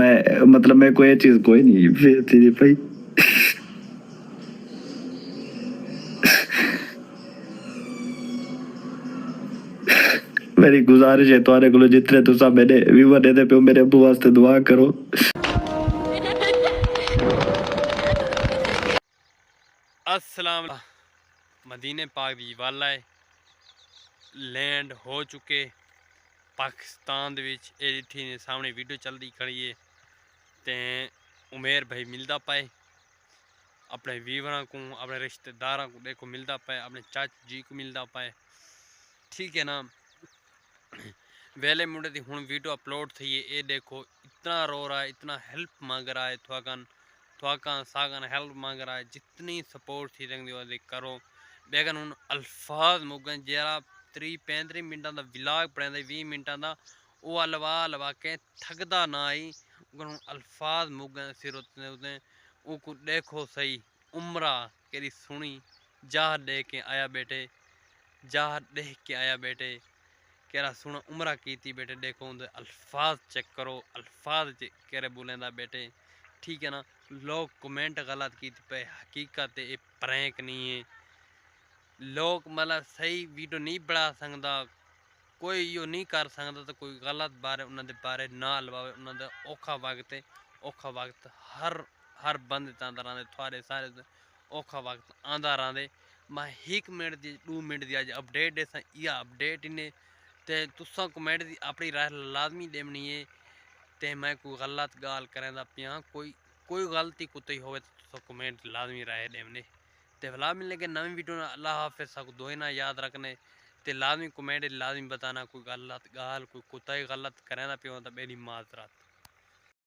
मैं मतलब मेरे को ये चीज कोई नहीं बेइज्जती नहीं भाई। मेरी गुजारिश है तुम्हारे को जितने तुसा मैंने व्यूवर देते पे मेरे अब्बू वास्ते दुआ करो। अस्सलाम मदीने पाक दी वाला है लैंड हो चुके पाकिस्तान दे विच इत्थे ने सामने वीडियो चलती खड़ी है ते उमेर भाई मिलता पाए अपने व्यूवरां को अपने रिश्तेदारों को देखो मिलता पाए अपने चाचू जी को मिलता पाए ठीक है ना। वेले मुंडे दी हुण वीडियो अपलोड थी है ये देखो इतना रो रहा है इतना हेल्प मांग रहा है थवाकन सागन हेल्प मांग रहा है जितनी सपोर्ट थी रंग करो बेगन हूँ अल्फाज मुगन जरा 30-35 मिनटा का विलाग पढ़ा 20 मिनटा का वो लवा के थकदा ना आई हूँ अल्फाज मुगन सिर उतने को देखो सही उम्रा केरी सुनी जा दे के आया बेटे जा देख के आया बेटे केरा सुना उम्रा की थी बेटे देखो उनके अल्फाज चेक करो अल्फाज केरे बोलेंदा बेटे ठीक है ना। लोग कमेंट गलत की थी पे हकीकत ये प्रैंक नहीं है लोग मतलब सही वीडियो नहीं बना सकता कोई यो नहीं कर सकता तो कोई गलत बारे उन्होंने बारे ना लवावे उन्होंने औखा वक्त हर बंद आंदा रहा थोड़े सारे औखा वक्त आंदा रहा मैं 1 मिनट की 2 मिनट की अज अपडेट दे यह अपडेट इन्हें ते तुसा कमेंट की अपनी राय लाजमी देनी है ते मैं कोई गलत गाल करें पिया कोई गलती कुत्ती हो तो कमेंट लाजमी राय देने ते फिलहाल मिलने के नवी वीडियो अल्लाह हाफिज़ सबको दुआ ना याद रखने ते लाजमी कमेंट लाजमी बताना कोई गलत गाल कोई कुत्ता ही गलत करें पियो तो मेरी माजरत।